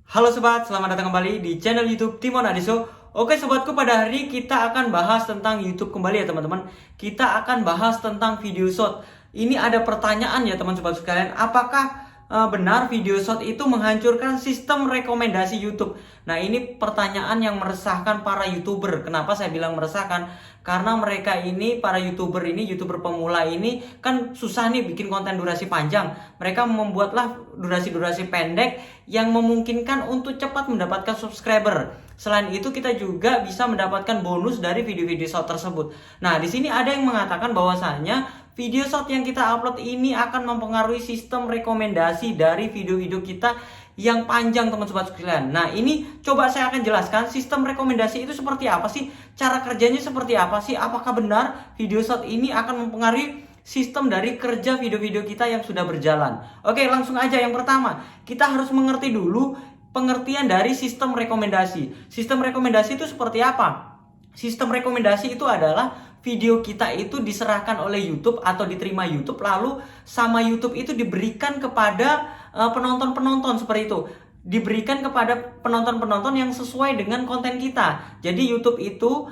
Halo sobat, selamat datang kembali di channel YouTube Timon Adiso. Oke sobatku, pada hari ini kita akan bahas tentang YouTube kembali ya teman-teman. Kita akan bahas tentang video short. Ini ada pertanyaan ya teman-teman sekalian, apakah benar video short itu menghancurkan sistem rekomendasi YouTube? Nah, ini pertanyaan yang meresahkan para YouTuber. Kenapa saya bilang meresahkan? Karena mereka ini, para YouTuber ini, YouTuber pemula ini kan susah nih bikin konten durasi panjang. Mereka membuatlah durasi-durasi pendek yang memungkinkan untuk cepat mendapatkan subscriber. Selain itu, kita juga bisa mendapatkan bonus dari video-video short tersebut. Nah, di sini ada yang mengatakan bahwasanya video short yang kita upload ini akan mempengaruhi sistem rekomendasi dari video-video kita yang panjang, teman-teman sekalian. Nah, ini coba saya akan jelaskan sistem rekomendasi itu seperti apa sih? Cara kerjanya seperti apa sih? Apakah benar video short ini akan mempengaruhi sistem dari kerja video-video kita yang sudah berjalan? Oke, langsung aja. Yang pertama, kita harus mengerti dulu pengertian dari sistem rekomendasi. Sistem rekomendasi itu seperti apa? Sistem rekomendasi itu adalah video kita itu diserahkan oleh YouTube atau diterima YouTube, lalu sama YouTube itu diberikan kepada penonton-penonton seperti itu. Diberikan kepada penonton-penonton yang sesuai dengan konten kita. Jadi YouTube itu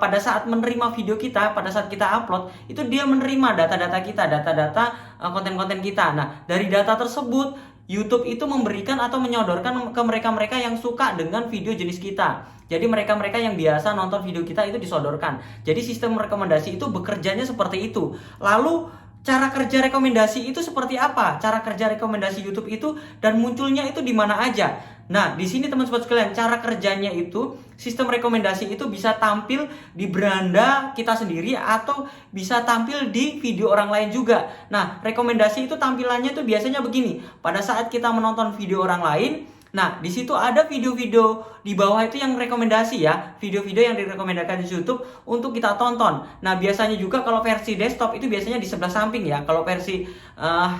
pada saat menerima video kita, pada saat kita upload, itu dia menerima data-data kita, data-data konten-konten kita. Nah, dari data tersebut YouTube itu memberikan atau menyodorkan ke mereka-mereka yang suka dengan video jenis kita. Jadi mereka-mereka yang biasa nonton video kita itu disodorkan. Jadi sistem rekomendasi itu bekerjanya seperti itu. Lalu cara kerja rekomendasi itu seperti apa? Cara kerja rekomendasi YouTube itu dan munculnya itu di mana aja? Nah, di sini teman-teman sekalian, cara kerjanya itu sistem rekomendasi itu bisa tampil di beranda kita sendiri atau bisa tampil di video orang lain juga. Nah, rekomendasi itu tampilannya itu biasanya begini. Pada saat kita menonton video orang lain, nah, di situ ada video-video di bawah itu yang rekomendasi ya, video-video yang direkomendasikan di YouTube untuk kita tonton. Nah, biasanya juga kalau versi desktop itu biasanya di sebelah samping ya. Kalau versi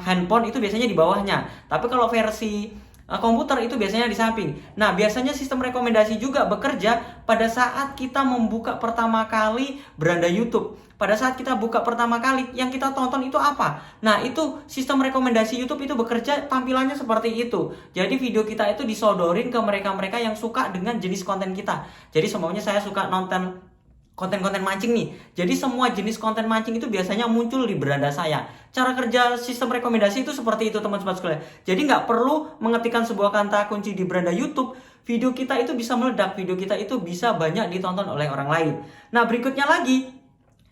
handphone itu biasanya di bawahnya. Tapi kalau versi komputer itu biasanya di samping. Nah, biasanya sistem rekomendasi juga bekerja pada saat kita membuka pertama kali beranda YouTube. Pada saat kita buka pertama kali, yang kita tonton itu apa? Nah, itu sistem rekomendasi YouTube itu bekerja tampilannya seperti itu. Jadi video kita itu disodorin ke mereka-mereka yang suka dengan jenis konten kita. Jadi semuanya saya suka nonton konten-konten mancing nih. Jadi semua jenis konten mancing itu biasanya muncul di beranda saya. Cara kerja sistem rekomendasi itu seperti itu, teman-teman sekalian. Jadi nggak perlu mengetikkan sebuah kata kunci di beranda YouTube. Video kita itu bisa meledak, video kita itu bisa banyak ditonton oleh orang lain. Nah, berikutnya lagi,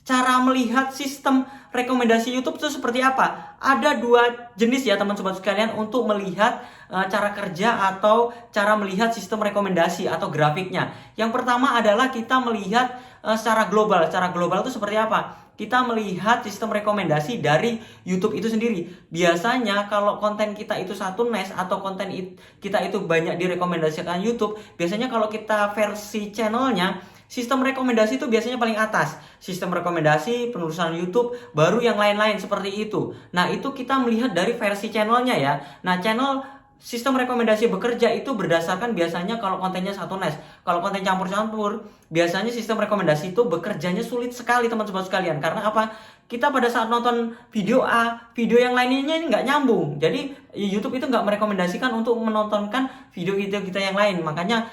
cara melihat sistem rekomendasi YouTube itu seperti apa? Ada dua jenis ya teman-teman sekalian untuk melihat cara kerja atau cara melihat sistem rekomendasi atau grafiknya. Yang pertama adalah kita melihat secara global. Secara global itu seperti apa? Kita melihat sistem rekomendasi dari YouTube itu sendiri. Biasanya kalau konten kita itu satu niche atau konten kita itu banyak direkomendasikan YouTube, biasanya kalau kita versi channelnya, sistem rekomendasi itu biasanya paling atas. Sistem rekomendasi, penelusuran YouTube, baru yang lain-lain seperti itu. Nah, itu kita melihat dari versi channelnya ya. Nah, channel sistem rekomendasi bekerja itu berdasarkan biasanya kalau kontennya satu niche. Kalau konten campur-campur, biasanya sistem rekomendasi itu bekerjanya sulit sekali teman-teman sekalian. Karena apa? Kita pada saat nonton video A, video yang lainnya ini nggak nyambung. Jadi YouTube itu nggak merekomendasikan untuk menontonkan video-video kita yang lain. Makanya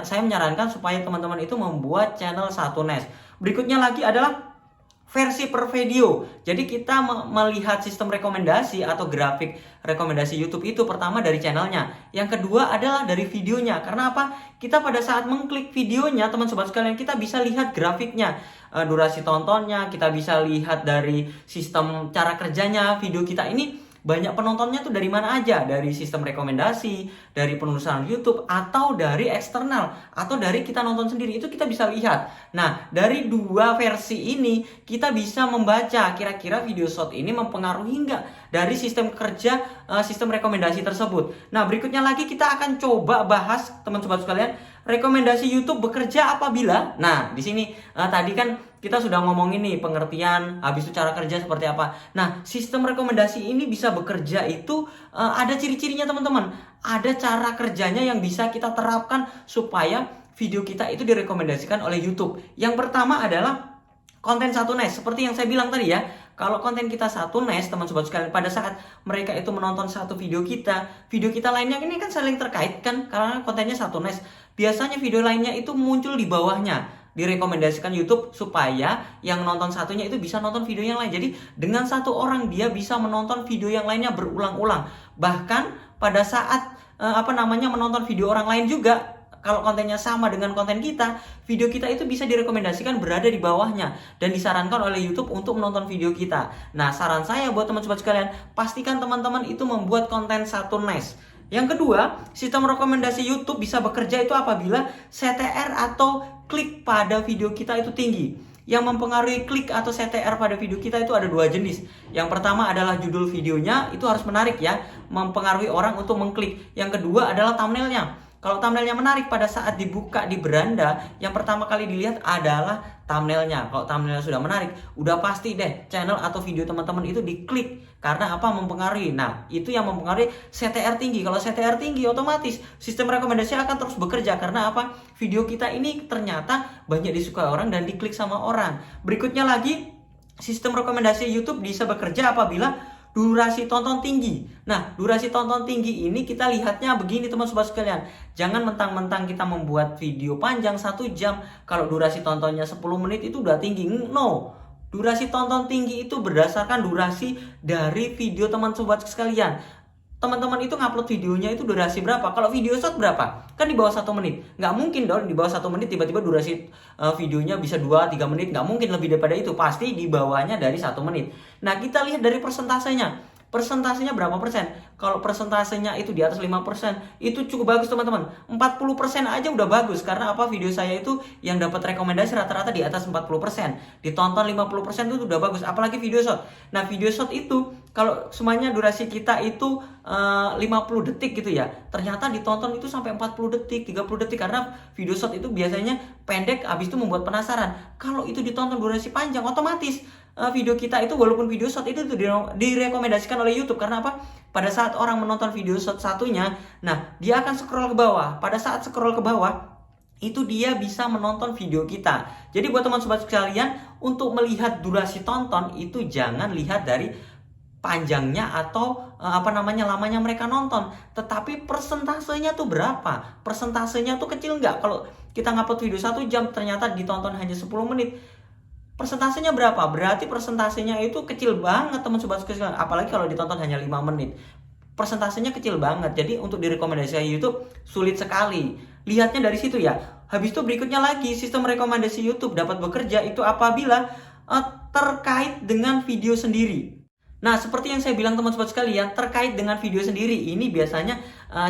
saya menyarankan supaya teman-teman itu membuat channel satu niche. Berikutnya lagi adalah versi per video. Jadi kita melihat sistem rekomendasi atau grafik rekomendasi YouTube itu pertama dari channelnya. Yang kedua adalah dari videonya. Karena apa? Kita pada saat mengklik videonya, teman-teman sekalian, kita bisa lihat grafiknya, durasi tontonnya, kita bisa lihat dari sistem cara kerjanya video kita ini. Banyak penontonnya tuh dari mana aja, dari sistem rekomendasi, dari penelusuran YouTube, atau dari eksternal, atau dari kita nonton sendiri, itu kita bisa lihat. Nah, dari dua versi ini, kita bisa membaca kira-kira video short ini mempengaruhi nggak dari sistem kerja, sistem rekomendasi tersebut. Nah, berikutnya lagi kita akan coba bahas, teman-teman sekalian, rekomendasi YouTube bekerja apabila, nah di sini tadi kan kita sudah ngomongin nih pengertian, habis itu cara kerja seperti apa. Nah, sistem rekomendasi ini bisa bekerja itu ada ciri-cirinya teman-teman. Ada cara kerjanya yang bisa kita terapkan supaya video kita itu direkomendasikan oleh YouTube. Yang pertama adalah konten satu niche. Seperti yang saya bilang tadi ya, Kalau konten kita satu nice, teman sobat sekalian, pada saat mereka itu menonton satu video kita lainnya ini kan saling terkait kan, karena kontennya satu nice. Biasanya video lainnya itu muncul di bawahnya, direkomendasikan YouTube supaya yang nonton satunya itu bisa nonton video yang lain. Jadi dengan satu orang dia bisa menonton video yang lainnya berulang-ulang. Bahkan pada saat menonton video orang lain juga, kalau kontennya sama dengan konten kita, video kita itu bisa direkomendasikan berada di bawahnya dan disarankan oleh YouTube untuk menonton video kita. Nah, saran saya buat teman sobat sekalian, pastikan teman-teman itu membuat konten satu nice. Yang kedua, sistem rekomendasi YouTube bisa bekerja itu apabila CTR atau klik pada video kita itu tinggi. Yang mempengaruhi klik atau CTR pada video kita itu ada dua jenis. Yang pertama adalah judul videonya, itu harus menarik ya, mempengaruhi orang untuk mengklik. Yang kedua adalah thumbnailnya. Kalau thumbnailnya menarik, pada saat dibuka di beranda, yang pertama kali dilihat adalah thumbnailnya. Kalau thumbnailnya sudah menarik, udah pasti deh channel atau video teman-teman itu diklik. Karena apa? Mempengaruhi. Nah, itu yang mempengaruhi CTR tinggi. Kalau CTR tinggi, otomatis sistem rekomendasi akan terus bekerja. Karena apa? Video kita ini ternyata banyak disukai orang dan diklik sama orang. Berikutnya lagi, sistem rekomendasi YouTube bisa bekerja apabila durasi tonton tinggi. Nah, durasi tonton tinggi ini kita lihatnya begini teman sobat sekalian. Jangan mentang-mentang kita membuat video panjang 1 jam, kalau durasi tontonnya 10 menit itu udah tinggi. No, durasi tonton tinggi itu berdasarkan durasi dari video teman sobat sekalian. Teman-teman itu ngupload videonya itu durasi berapa? Kalau video short berapa? Kan di bawah 1 menit. Nggak mungkin dong di bawah 1 menit tiba-tiba durasi videonya bisa 2-3 menit. Nggak mungkin lebih daripada itu. Pasti di bawahnya dari 1 menit. Nah, kita lihat dari persentasenya. Persentasenya berapa persen? Kalau persentasenya itu di atas 5%, itu cukup bagus teman-teman. 40% aja udah bagus. Karena apa? Video saya itu yang dapat rekomendasi rata-rata di atas 40%. Ditonton 50% itu udah bagus. Apalagi video short. Nah, video short itu kalau semuanya durasi kita itu 50 detik gitu ya, ternyata ditonton itu sampai 40 detik, 30 detik. Karena video short itu biasanya pendek, habis itu membuat penasaran. Kalau itu ditonton durasi panjang, otomatis video kita itu walaupun video short itu direkomendasikan oleh YouTube. Karena apa? Pada saat orang menonton video short satunya, nah dia akan scroll ke bawah. Pada saat scroll ke bawah, itu dia bisa menonton video kita. Jadi buat teman sobat sekalian, untuk melihat durasi tonton itu jangan lihat dari panjangnya atau lamanya mereka nonton, tetapi persentasenya tuh berapa? Persentasenya tuh kecil nggak? Kalau kita ngupload video 1 jam ternyata ditonton hanya 10 menit. Persentasenya berapa? Berarti persentasenya itu kecil banget teman sobat sekalian. Apalagi kalau ditonton hanya 5 menit. Persentasenya kecil banget. Jadi untuk direkomendasikan YouTube sulit sekali. Lihatnya dari situ ya. Habis itu berikutnya lagi, sistem rekomendasi YouTube dapat bekerja itu apabila terkait dengan video sendiri. Nah, seperti yang saya bilang teman sobat sekalian, terkait dengan video sendiri ini biasanya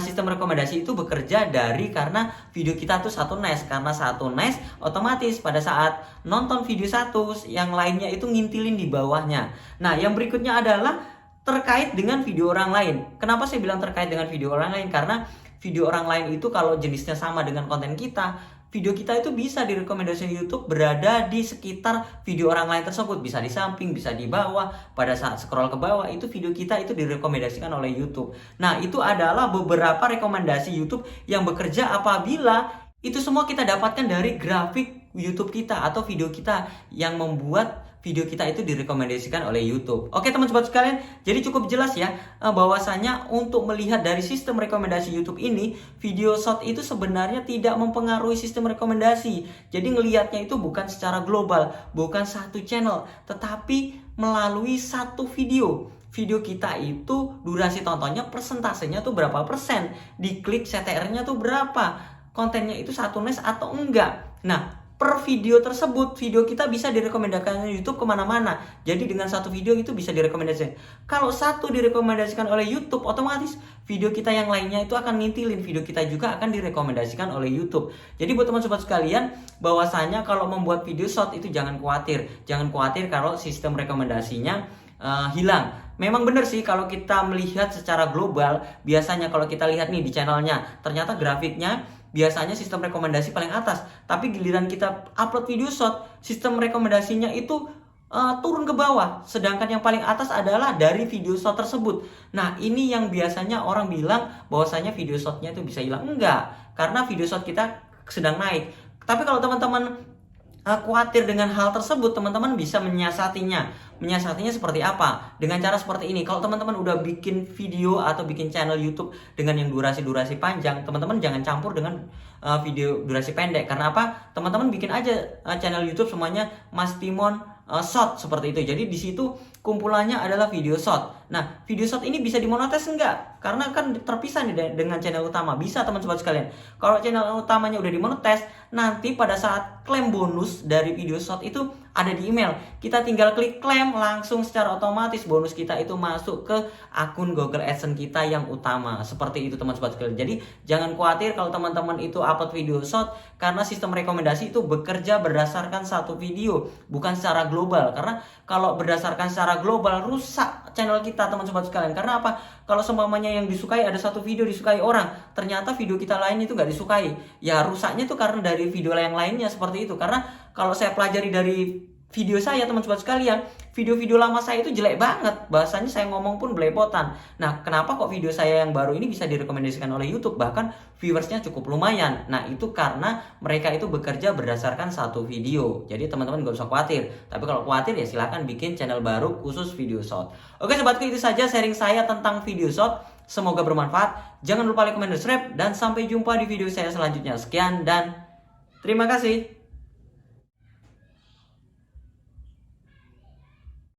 sistem rekomendasi itu bekerja karena video kita tuh satu nice. Karena satu nice, otomatis pada saat nonton video satu, yang lainnya itu ngintilin di bawahnya. Nah, yang berikutnya adalah terkait dengan video orang lain. Kenapa saya bilang terkait dengan video orang lain? Karena video orang lain itu kalau jenisnya sama dengan konten kita, video kita itu bisa direkomendasi YouTube berada di sekitar video orang lain tersebut. Bisa di samping, bisa di bawah. Pada saat scroll ke bawah, itu video kita itu direkomendasikan oleh YouTube. Nah, itu adalah beberapa rekomendasi YouTube yang bekerja apabila itu semua kita dapatkan dari grafik YouTube kita atau video kita yang membuat video kita itu direkomendasikan oleh YouTube. Oke teman-teman sekalian, jadi cukup jelas ya bahwasanya untuk melihat dari sistem rekomendasi YouTube ini, video short itu sebenarnya tidak mempengaruhi sistem rekomendasi. Jadi ngelihatnya itu bukan secara global, bukan satu channel, tetapi melalui satu video. Video kita itu durasi tontonnya persentasenya tuh berapa persen, diklik CTR-nya tuh berapa, kontennya itu satu nice atau enggak. Nah, per video tersebut, video kita bisa direkomendasikan YouTube kemana-mana. Jadi dengan satu video itu bisa direkomendasikan. Kalau satu direkomendasikan oleh YouTube, otomatis video kita yang lainnya itu akan ngintilin. Video kita juga akan direkomendasikan oleh YouTube. Jadi buat teman sobat sekalian, bahwasanya kalau membuat video short itu jangan khawatir. Jangan khawatir kalau sistem rekomendasinya hilang. Memang benar sih kalau kita melihat secara global, biasanya kalau kita lihat nih di channelnya, ternyata grafiknya biasanya sistem rekomendasi paling atas. Tapi giliran kita upload video short, sistem rekomendasinya itu turun ke bawah. Sedangkan yang paling atas adalah dari video short tersebut. Nah, ini yang biasanya orang bilang bahwasanya video shortnya itu bisa hilang. Enggak, karena video short kita sedang naik. Tapi kalau teman-teman khawatir dengan hal tersebut, teman-teman bisa menyiasatinya. Menyiasatinya seperti apa? Dengan cara seperti ini. Kalau teman-teman udah bikin video atau bikin channel YouTube dengan yang durasi-durasi panjang, teman-teman jangan campur dengan video durasi pendek. Karena apa? Teman-teman bikin aja channel YouTube semuanya Mas Timon short seperti itu. Jadi di situ kumpulannya adalah video short. Nah, video short ini bisa dimonetis enggak? Karena kan terpisah nih dengan channel utama. Bisa teman sobat sekalian. Kalau channel utamanya udah dimonetis, nanti pada saat klaim bonus dari video short itu ada di email. Kita tinggal klik klaim, langsung secara otomatis bonus kita itu masuk ke akun Google AdSense kita yang utama. Seperti itu teman sobat sekalian. Jadi jangan khawatir kalau teman-teman itu upload video short, karena sistem rekomendasi itu bekerja berdasarkan satu video, bukan secara global. Karena kalau berdasarkan secara global rusak channel kita teman sobat sekalian. Karena apa? Kalau seumpamanya yang disukai ada satu video disukai orang, ternyata video kita lain itu nggak disukai, ya rusaknya tuh karena dari video yang lainnya seperti itu. Karena kalau saya pelajari dari video saya teman sobat sekalian, video-video lama saya itu jelek banget, bahasanya saya ngomong pun belepotan. Nah, kenapa kok video saya yang baru ini bisa direkomendasikan oleh YouTube, bahkan viewersnya cukup lumayan? Nah, itu karena mereka itu bekerja berdasarkan satu video. Jadi teman-teman gak usah khawatir. Tapi kalau khawatir ya silahkan bikin channel baru khusus video short. Oke sobatku, itu saja sharing saya tentang video short. Semoga bermanfaat. Jangan lupa like, comment, dan subscribe. Dan sampai jumpa di video saya selanjutnya. Sekian dan terima kasih.